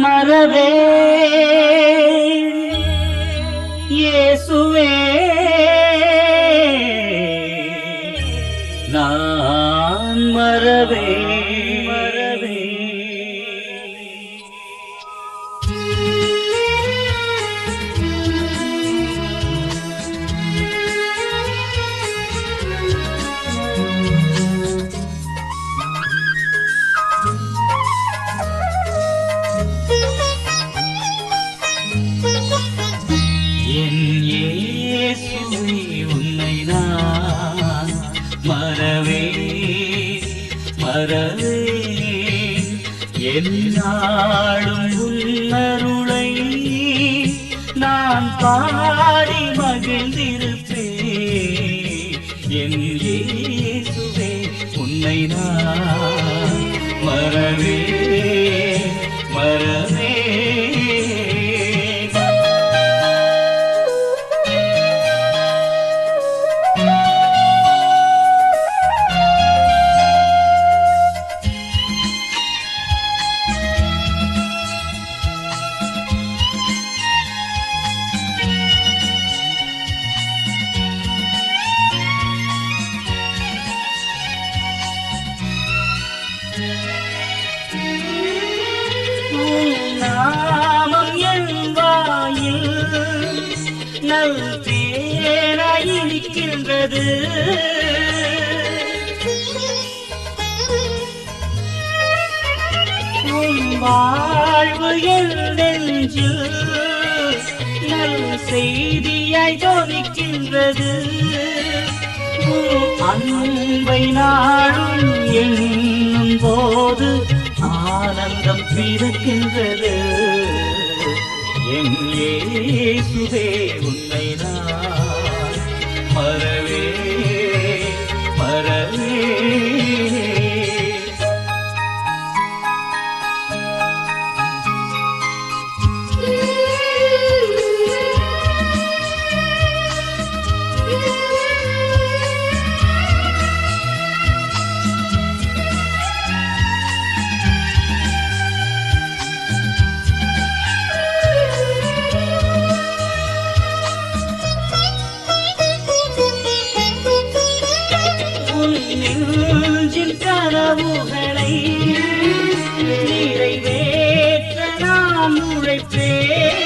மறவே இயேசுவே நான் மறவே என்னாலும் உன்னருளை நான் பாடி மகிழ்ந்திருப்பேன். என் இயேசுவே உன்னை நான் மறவே மறவே. நாமம் என் வாயில் நல் தேனாயிருக்கின்றது. உன் வாழ்வு என் நெஞ்சில் நல் செய்தியாய் ஜொலிக்கின்றது. அன்பை நாளும் எண்ணும் போது ஆனந்தம் பிறக்கின்றது. என் இயேசுவே உன்னை நான் மறவே மறவே. நெஞ்சின் கனவுகளை நிறைவேற்ற நான் உழைப்பேன்.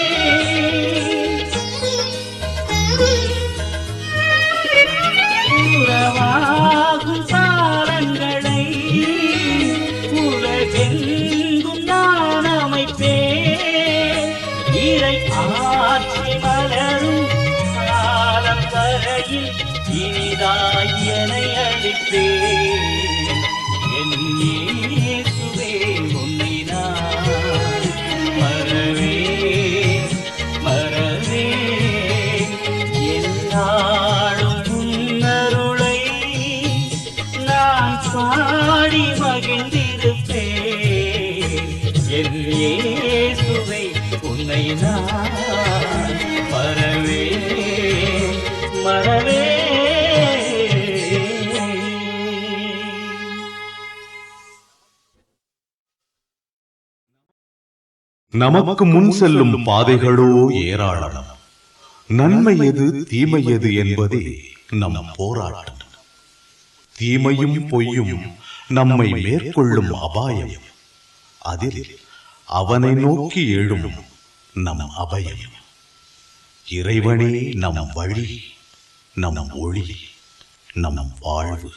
உறவாகும் காலங்களை உலகெங்கும் நான் அமைப்பேன். இறை ஆட்சி மலரும் காலம் வரையில் இனிதாயனை அளித்தேன். என் இயேசுவே உன்னை நான் மறவே மறவே. என்னாலும் உன்னருளை நான் பாடி மகிழ்ந்திருப்பேன். என் இயேசுவே உன்னை நான் மறவே மறவே. நமக்கு முன் செல்லும் பாதைகளோ ஏராளம். நன்மை எது தீமை எது என்பதே நம் போராட்டம். தீமையும் பொய்யும் நம்மை மேற்கொள்ளும் அபாயம். அதில் அவனை நோக்கி எழும் நம் அபயம். இறைவனே நம் வழி, நம் ஒளி, நம் வாழ்வு.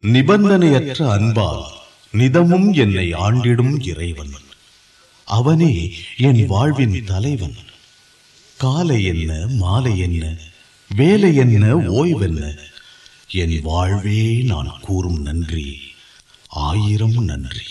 நிபந்தனையற்ற அன்பால் நிதமும் என்னை ஆண்டிடும் இறைவன். அவனே என் வாழ்வின் தலைவன். காலை என்ன, மாலை என்ன, வேலை என்ன, ஓய்வென்ன, என் வாழ்வே நான் கூறும் நன்றி, ஆயிரம் நன்றி.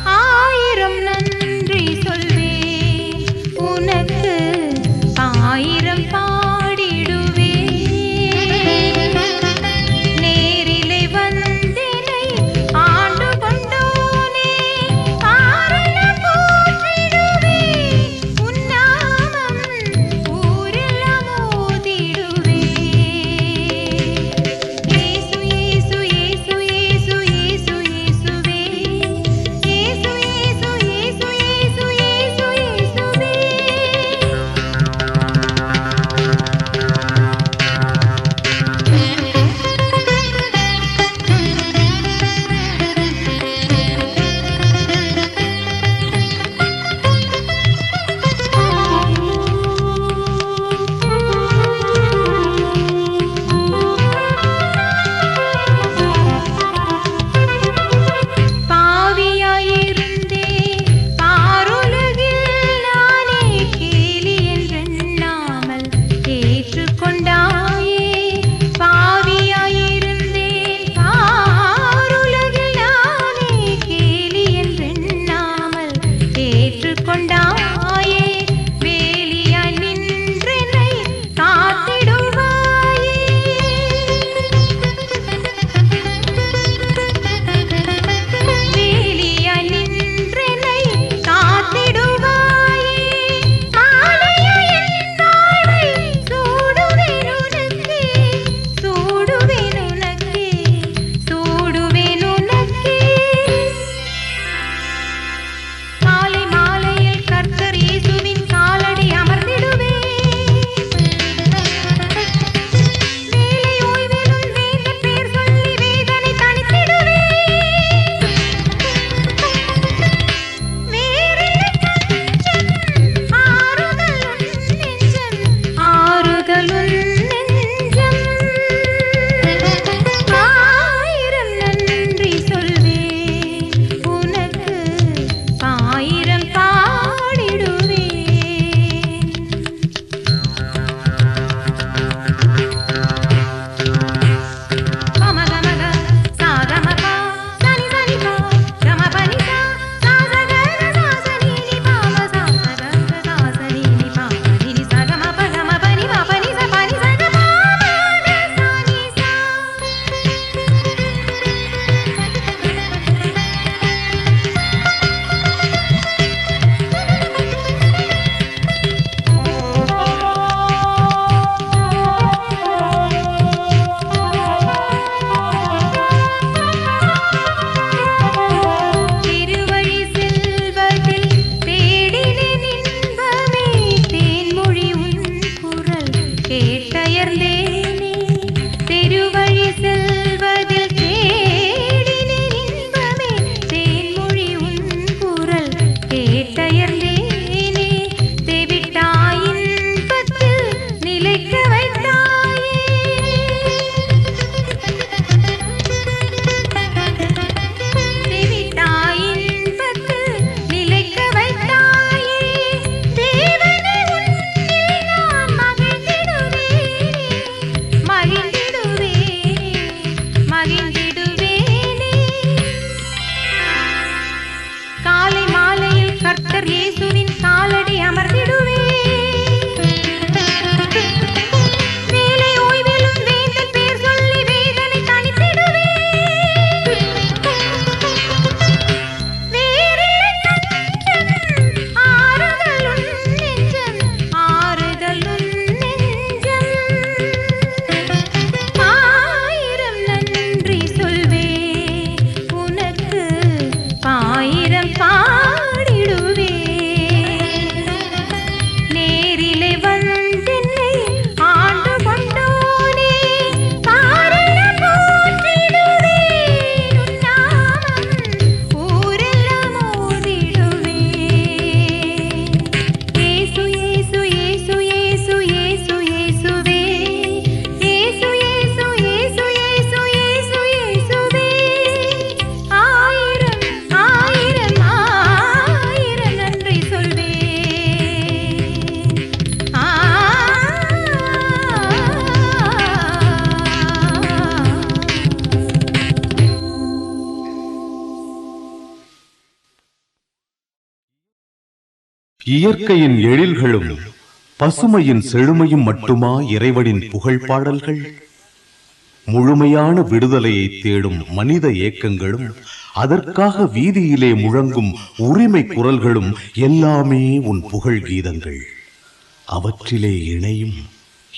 ஆயிரம் இயற்கையின் எழில்களும் பசுமையின் செழுமையும் மட்டுமா இறைவனின் புகழ் பாடல்கள்? முழுமையான விடுதலையை தேடும் மனித ஏக்கங்களும் அதற்காக வீதியிலே முழங்கும் உரிமை குரல்களும் எல்லாமே உன் புகழ் கீதங்கள். அவற்றிலே இணையும்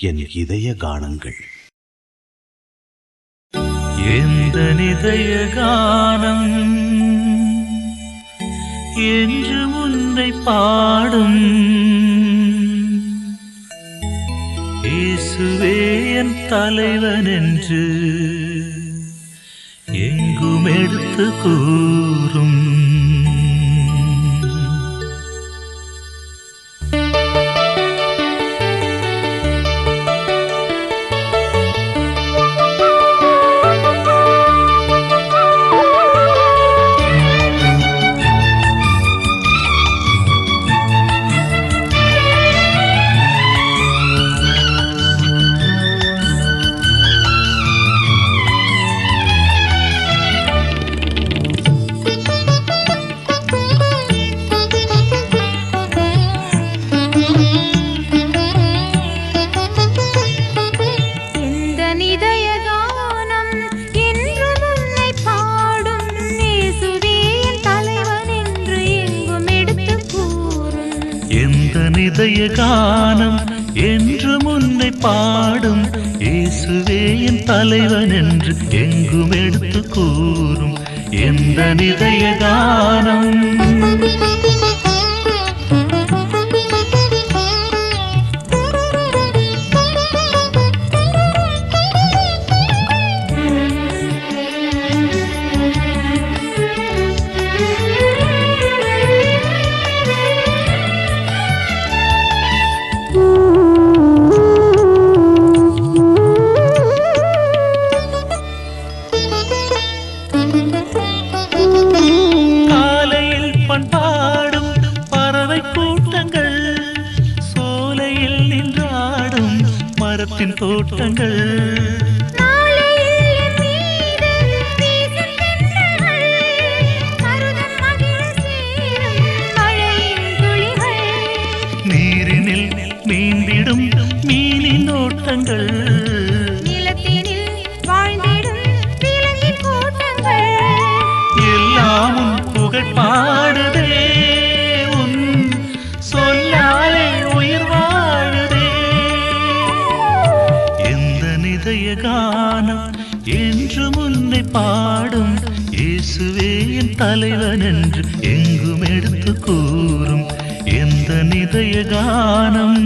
என் இதய கானங்கள். எந்த இதய கானம் என்று உன்னை பாடும் இயேசுவே என் தலைவன் என்று எங்கும் எடுத்து கூறும். இதய கானம் என்று முன்னை பாடும் இயேசுவே என் தலைவன் என்று எங்கும் எடுத்து கூறும். எந்த இதய கானம் தோட்டங்கள் நீரினில் நீந்திடும் மீனின் ஓட்டங்கள் நிலத்தினில் வாழ்ந்திடும் விலங்கின் கூட்டங்கள் எல்லாமும் புகழ் பாடுதே. உன் சொல்லாலே உயிர் வாழுதே. இதய கானம் என்று முன்னை பாடும் இயேசுவே என் தலைவன் என்று எங்கும் எடுத்து கூறும். எந்த இதய கானம்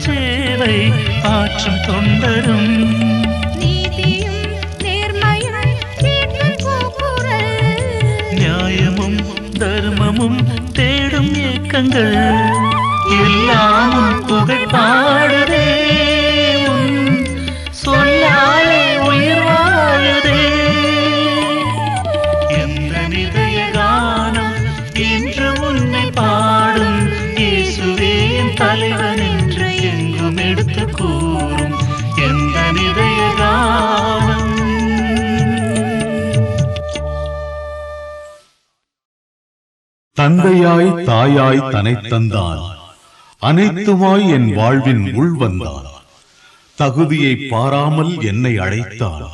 சேவை ஆற்றும் தொண்டரும் நீதியும் நேர்மையும் நியாயமும் தர்மமும் தேடும் இயக்கங்கள் எல்லாமும் புகழ் பாடுதே. சொல்லாலே உயிர் வாழுதே. எந்த இதய கானம் என்று உன்னை பாடும் இயேசுவே என் தலைவன் என்று எங்கும் எடுத்து கூறும். எந்த இதய கானம் தந்தையாய் தாயாய் தனைத் தந்தான், அனைத்துமாய் என் வாழ்வின் உள் வந்தான். தகுதியை பாராமல் என்னை அழைத்தான்,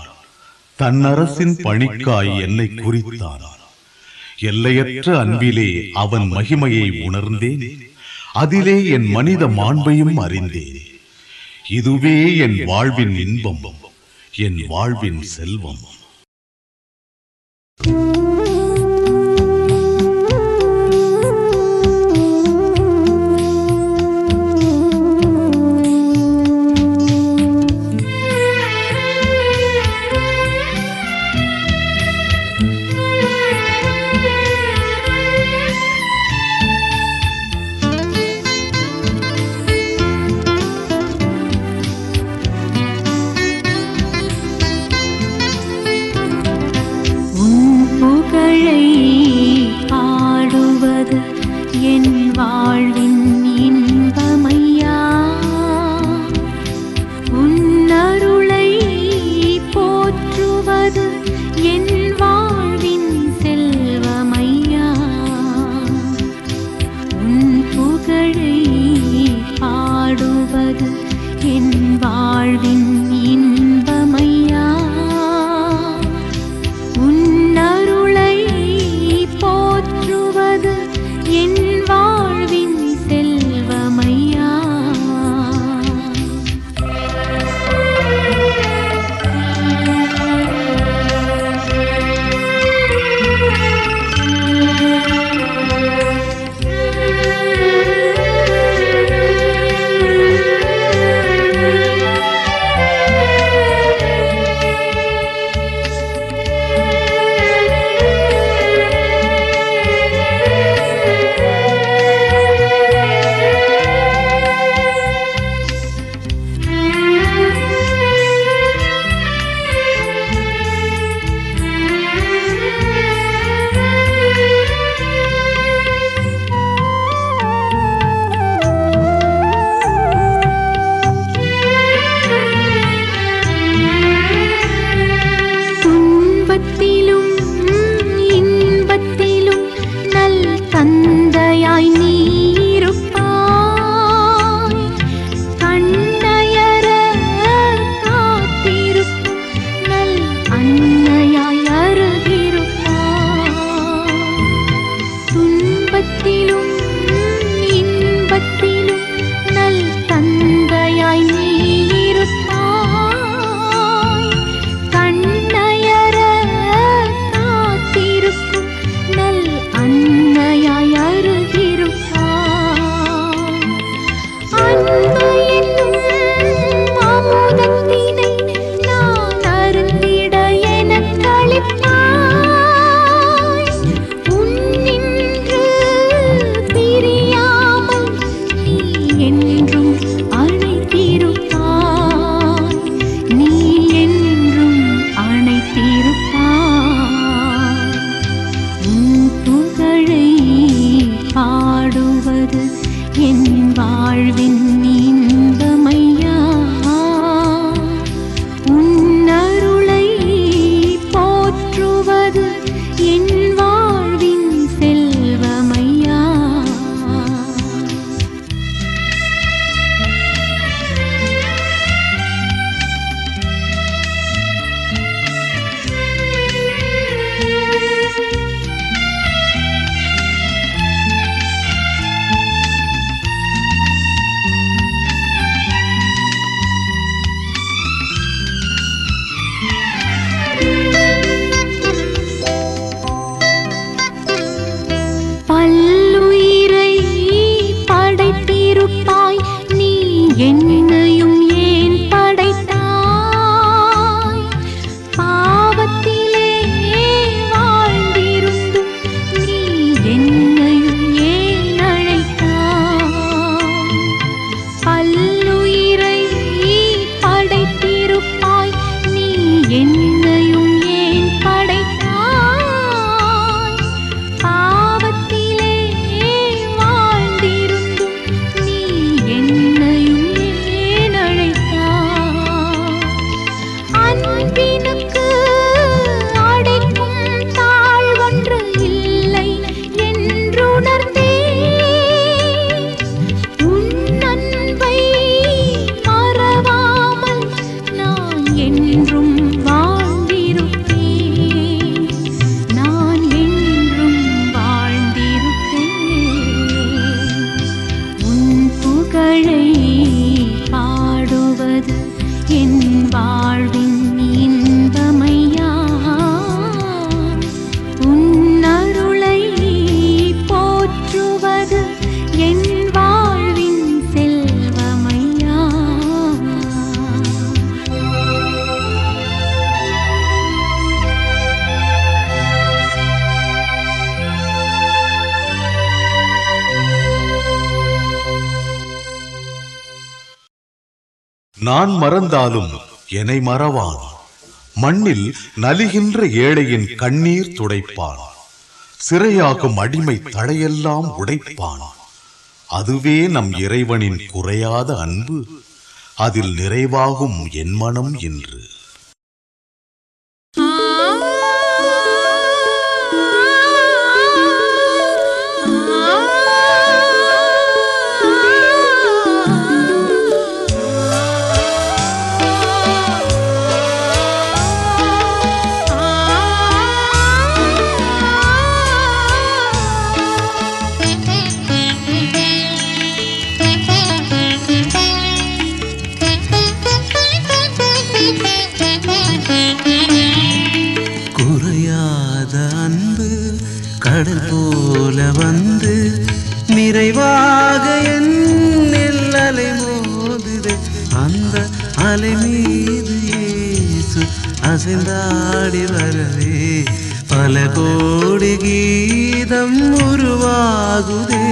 தன்னரசின் பணிக்காய் என்னை குறித்தான். எல்லையற்ற அன்பிலே அவன் மகிமையை உணர்ந்தேன், அதிலே என் மனித மாண்பையும் அறிந்தேன். இதுவே என் வாழ்வின் இன்பம், என் வாழ்வின் செல்வம். வாழ்வின் இன்பமையா உன்னருளை போற்றுவது என் வாழ்வின் செல்வமையா. பல்லுயிரை படைத்திருப்பாய் நீ என்னையும் ஏன் படைத்தாய்? பாவத்திலே வாழ்ந்திருந்தும் நீ என்னையும் ஏன் அழைத்தாய்? பல்லுயிரை படைத்திருப்பாய் நீ என்னையும் ஏன் படைத்தாய்? என் வாழ்வின் இன்பமையா உன்னருளை போற்றுவது என் வாழ்வின் செல்வமையா. நான் மறந்தாலும் என்னை மறவான், மண்ணில் நலிகின்ற ஏழையின் கண்ணீர் துடைப்பான், சிறையாகும் அடிமை தடையெல்லாம் உடைப்பான். அதுவே நம் இறைவனின் குறையாத அன்பு, அதில் நிறைவாகும் என் மனம் என்று. கடல் போல வந்து நிறைவாக என்னில் அலை மோதுதே. அந்த அலை மீது இயேசு அசைந்தாடி வரவே பல கோடி கீதம் உருவாகுதே.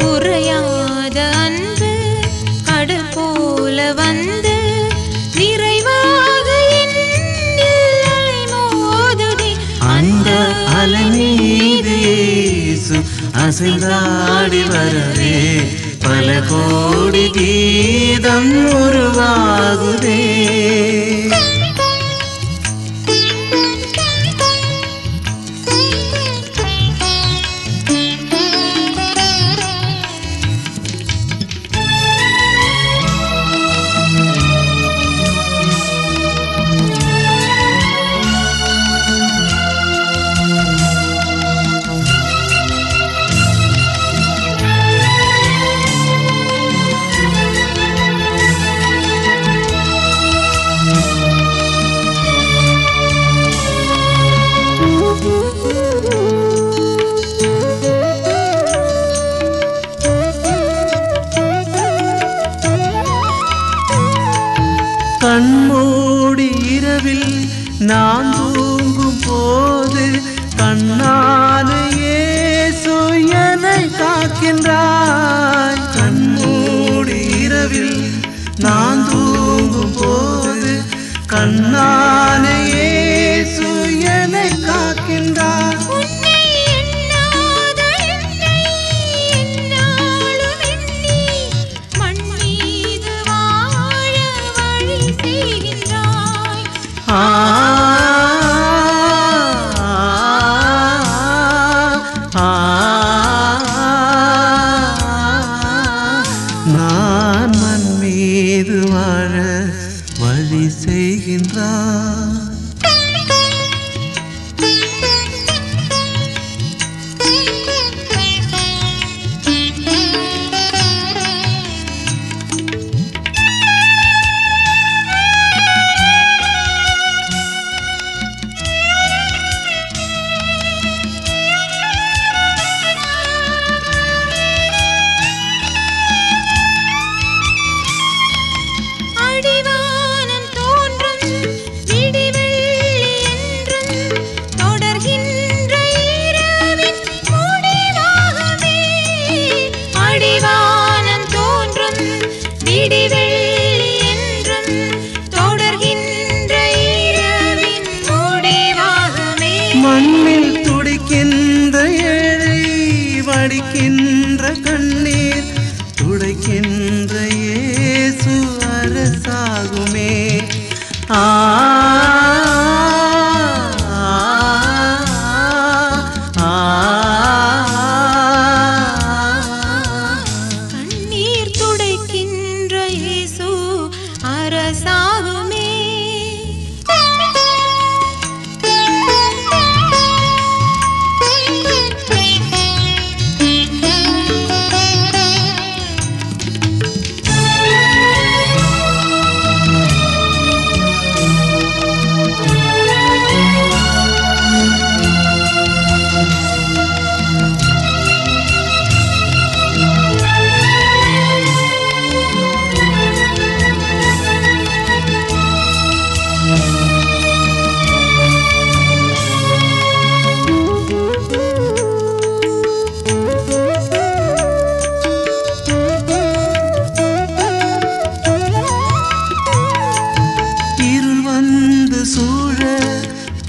குறையாத அன்பு கடல் போல வந்து நிறைவாக என்னில் அலை மோதுதே. அந்த அலை மீது இயேசு அசைந்தாடி வரவே பல கோடி கீதம் உருவாகுதே. கண்மூடி இரவில் நான் தூங்கும் போது கண்ணான இயேசு என்னை காக்கின்றாய். கண்மூடி இரவில் நான் தூங்கும் போது கண்ணான இயேசு என்னை காக்கின்றாய். மண்ணில் துடிக்கின்ற ஏழை வடிக்கின்ற கண்ணீர் துடைக்கின்ற இயேசு அரசாகுமே. ஆ கண்ணீர் துடைக்கின்ற இயேசு அரசாகுமே.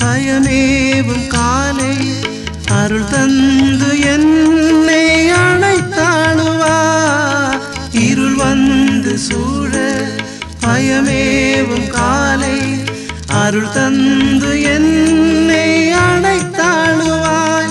பயமேவும் காலை அருள் தந்து என்னை அணைத்தாளுவா. இருள் வந்து சூழ பயமேவும் காலை அருள் தந்து என்னை அணைத்தாளுவாய்.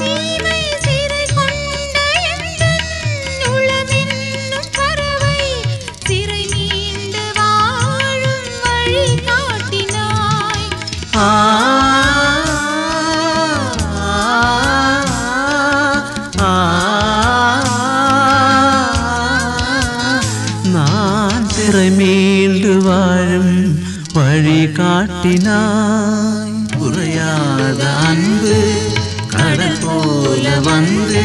நான் சிறை மீண்டு வாழும் வழி காட்டினாய். குறையாத அன்பு கடல் போல வந்து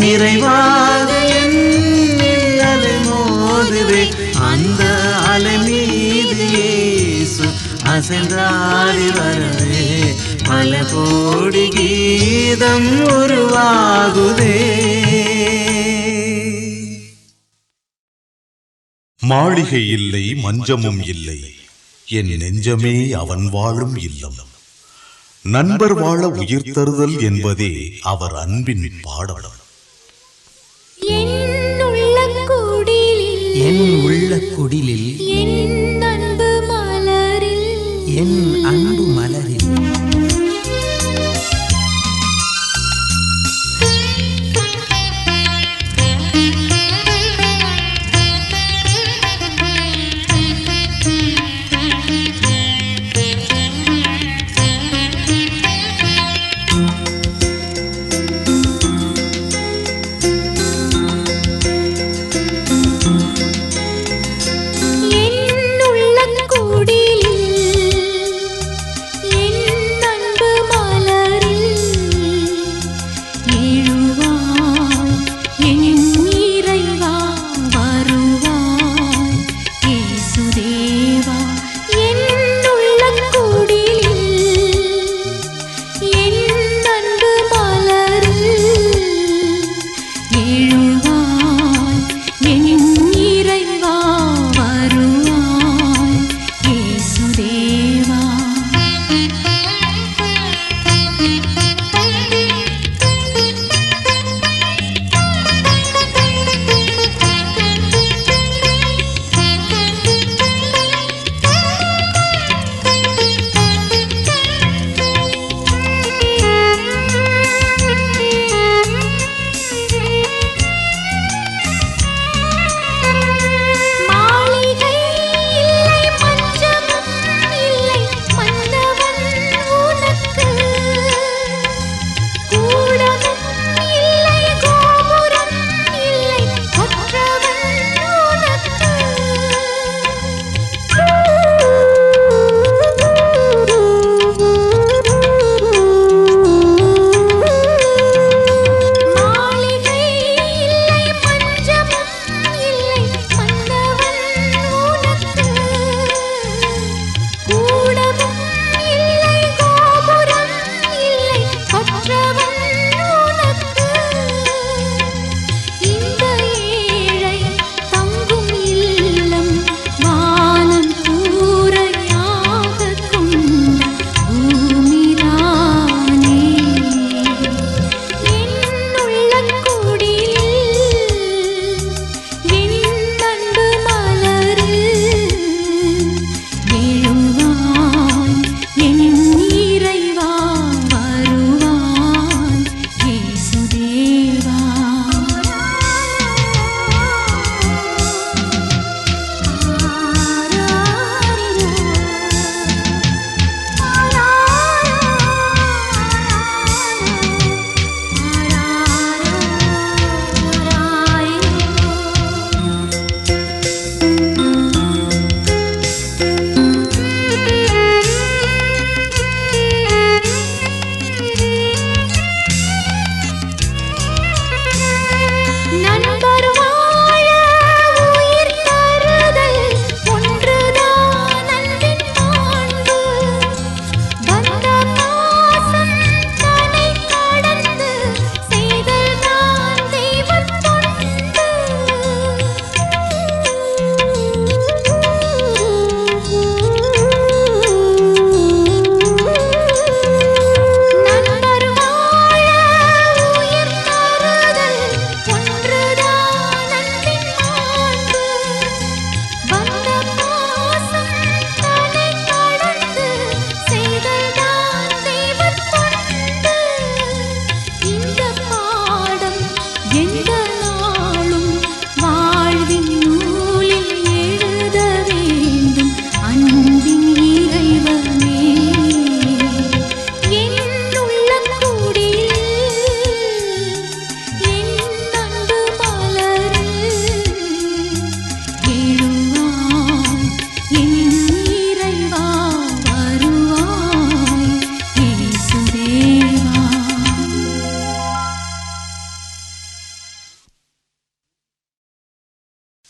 நிறைவாக என்னில் அலை மோதுவே. அந்த அலை மீது இயேசு அசைந்தாடி வரவே பல கோடி கீதம் உருவாகுதே. மாளிகை இல்லை, மஞ்சமும் இல்லை, என் நெஞ்சமே அவன் வாழும் இல்லம். நண்பர் வாழ உயிர் தருதல் என்பதே அவர் அன்பின் பாடம். என் உள்ள குடிலில் என் அன்பு மலரில் என் அன்பு மலரில் என்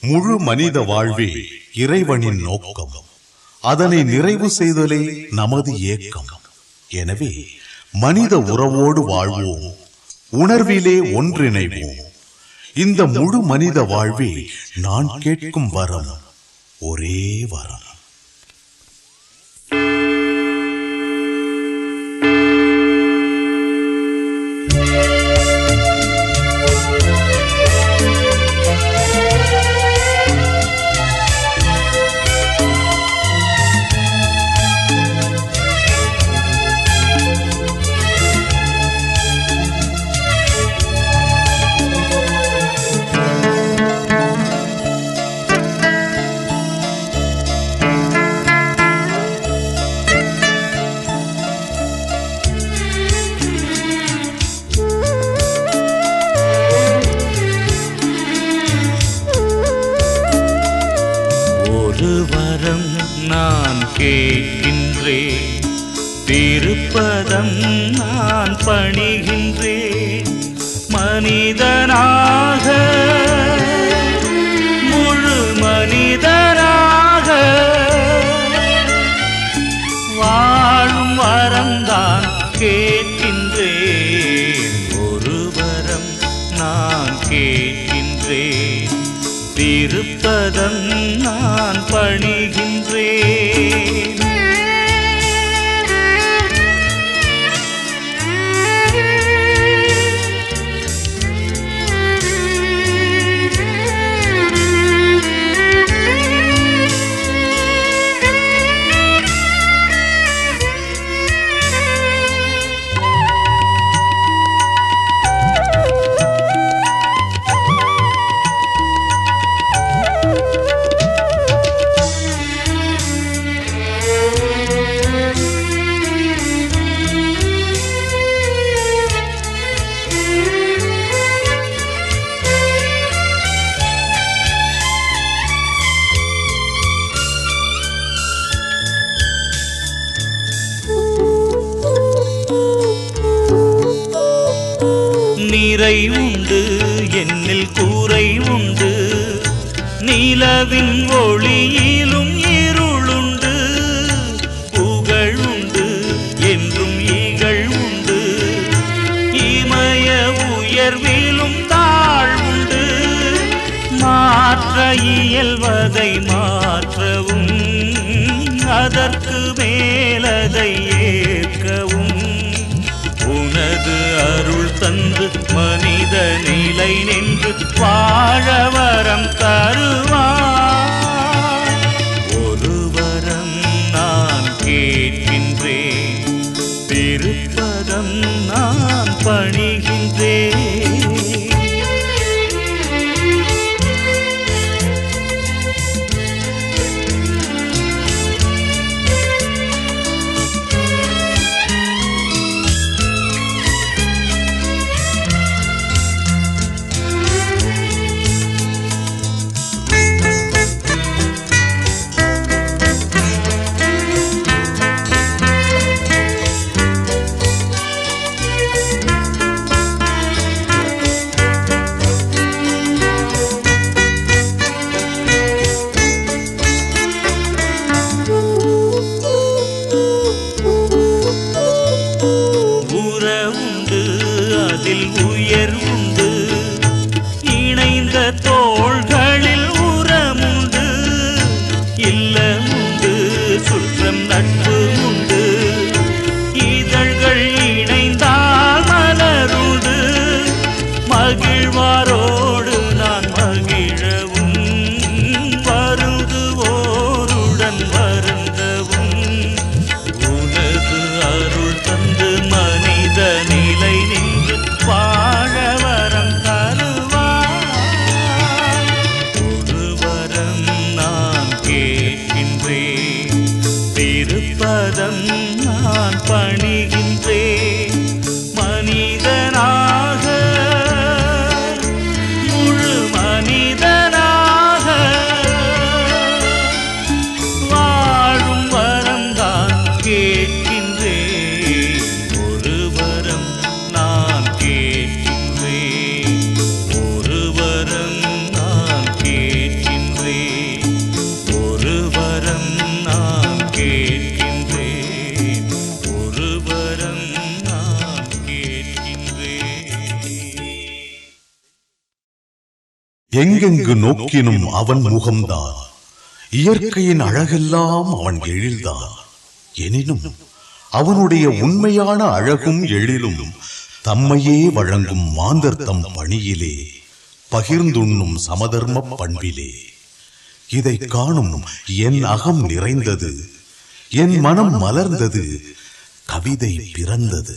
முழு மனித வாழ்வே இறைவனின் நோக்கம். அதனை நிறைவு செய்தலே நமது ஏக்கம். எனவே மனித உறவோடு வாழ்வோம், உணர்விலே ஒன்றிணைவோம். இந்த முழு மனித வாழ்வே நான் கேட்கும் வரம், ஒரே வரம். நான் கேட்கின்றேன், திருப்பதம் நான் பணிகின்றேன். மனிதனாக, முழு மனிதனாக வாழும் வரம்தான் கேட்கின்றேன். ஒரு வரம் நான் கேட்கின்றேன், திருப்பதம் நான் பணிகின்றேன். நிறை உண்டு என்னில் கூரை உண்டு, நிலவின் ஒளியிலும் இருளுண்டு. புகழ் உண்டு என்றும் இகழ் உண்டு, இமய உயர்விலும் தாழ்வுண்டு. மாற்ற இயல்வதை மாற்றவும், அதற்கு மேலதை ஏற்கவும் உனது அருள் தந்து மனித நிலை நின்று வாழ வரம் தருவார். ஒரு வரம் நான் கேட்கின்றேன், திருப்பதம் நான் பணிகின்றேன். உயர் உண்டு, இணைந்த தோள்களில் உரமுண்டு. இல்லமுண்டு, சுற்றம் நட்பு உண்டு, இதழ்கள் இணைந்தால் மலருண்டு. மகிழ்வாரோடு நான் மகிழவும், வருந்துவோருடன் வருந்தவும். உனது அருள் தந்து மனித நிலை நின்று வாழவர் எங்கெங்கு நோக்கினும் அவன் முகம்தான். இயற்கையின் அழகெல்லாம் அவன் எழில்தான். எனினும் அவனுடைய உண்மையான அழகும் எழிலும் தம்மையே வழங்கும் மாந்தர்த்தம் பணியிலே, பகிர்ந்துண்ணும் சமதர்ம பண்பிலே. இதை காணும் என் அகம் நிறைந்தது, என் மனம் மலர்ந்தது, கவிதை பிறந்தது.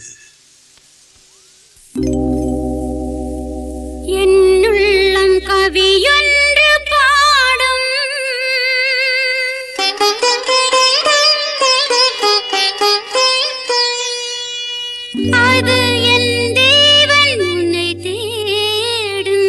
என்னுள்ளம் கவியொன்று பாடும், அது என் தேவன் உன்னை தேடும்.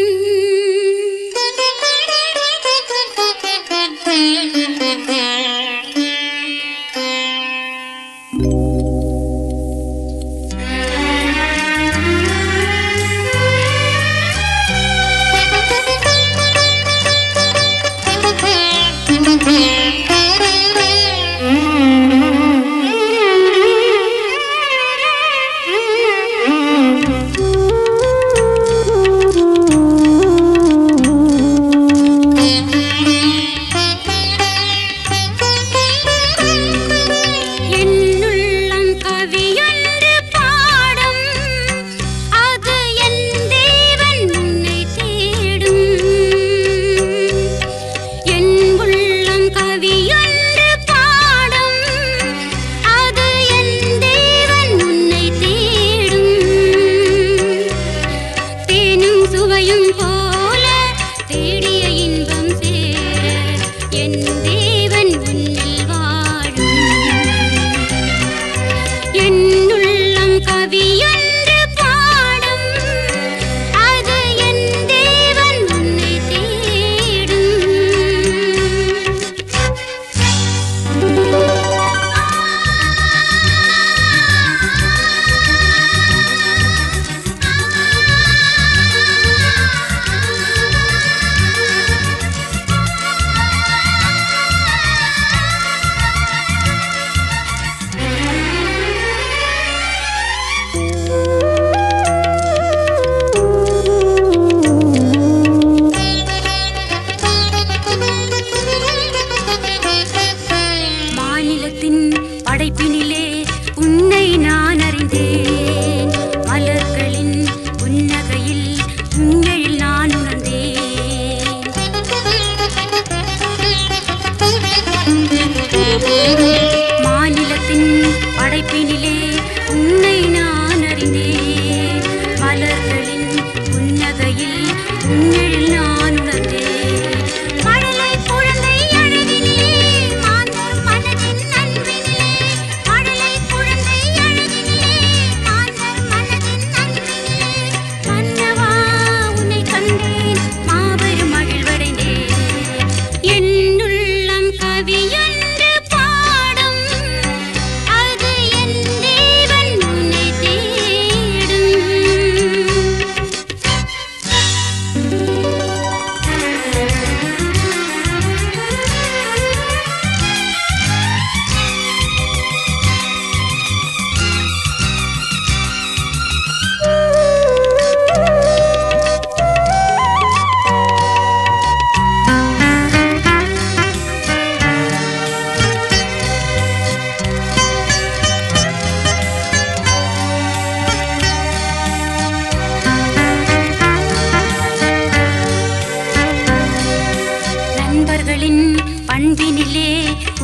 பண்பினிலே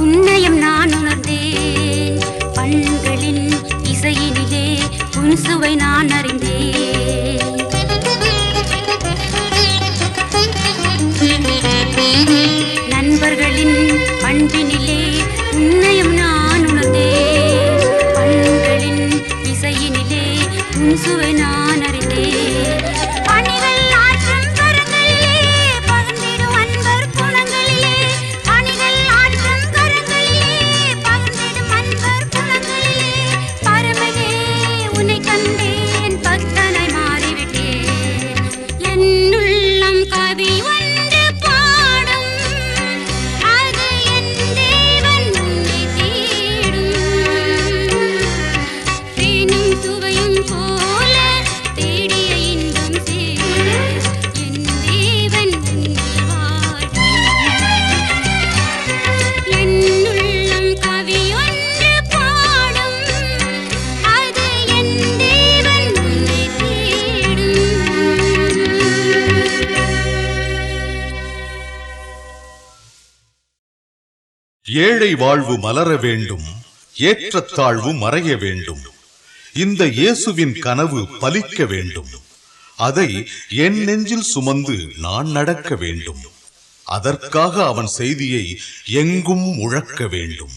உன்னையும் நான் உணர்ந்தேன். பண்களின் இசையினிலே உன் சுவை நான் அறிந்தேன். நண்பர்களின் பண்பினிலே உன்னையும் நான் உணர்ந்தேன். பண்களின் இசையினிலே உன் சுவை நான் அறிந்தேன். போல தேடிய இன்பம் ஏழை வாழ்வு மலர வேண்டும், ஏற்றத்தாழ்வு மறைய வேண்டும். இந்த இயேசுவின் கனவு பலிக்க வேண்டும். அதை என் நெஞ்சில் சுமந்து நான் நடக்க வேண்டும். அதற்காக அவன் செய்தியை எங்கும் முழக்க வேண்டும்.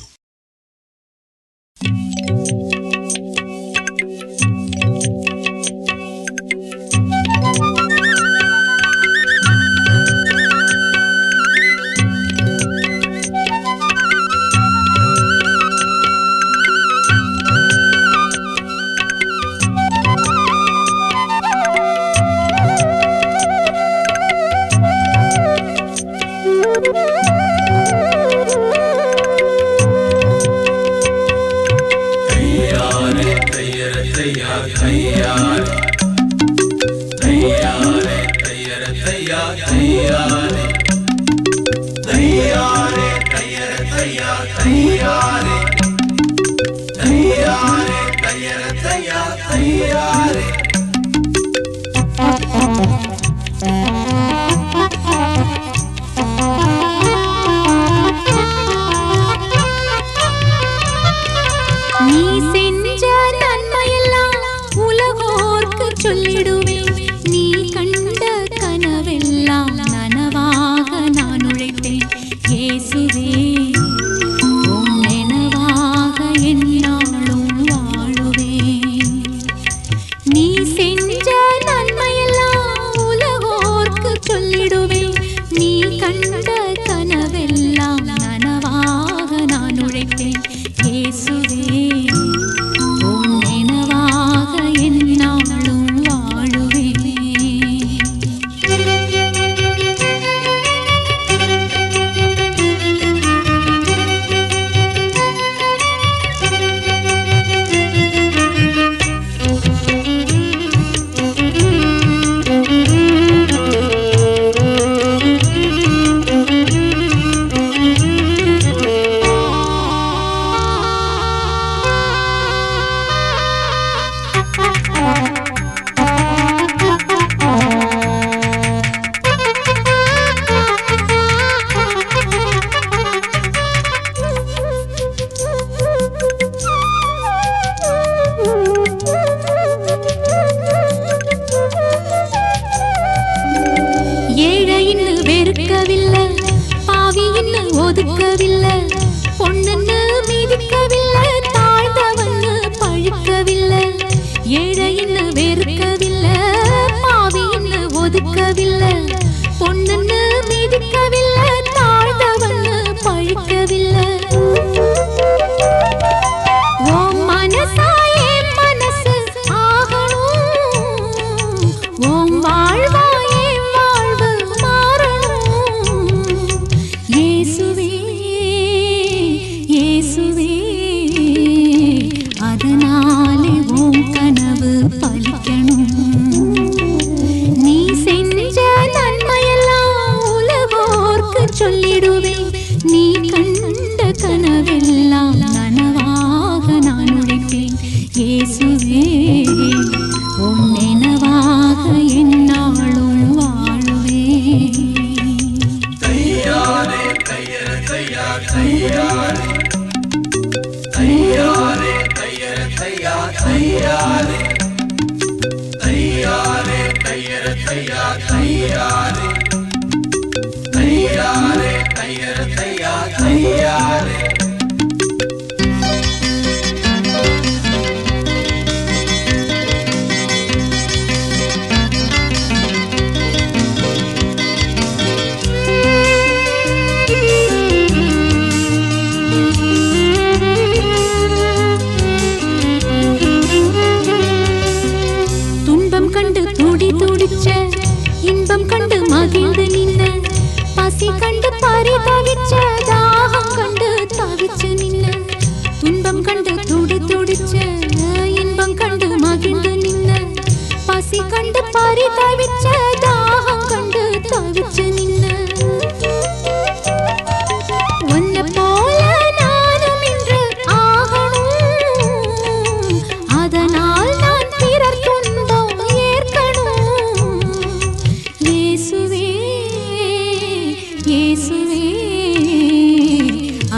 இயேசுவே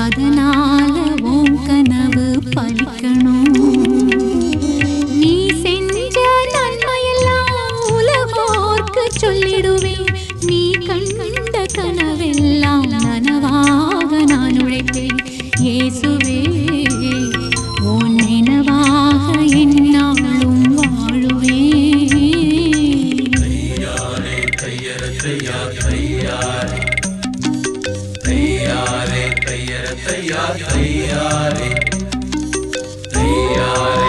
அதனால் சொல்லிடுவேன். நீ கண்ட கனவெல்லாம் நனவாக நான் உழைப்பேன். இயேசுவே உன் நினைவாக எந்நாளும் வாழுவேன். தையாரே தையர தையா தையாரே தையாரே தையர தையா தையாரே தையாரே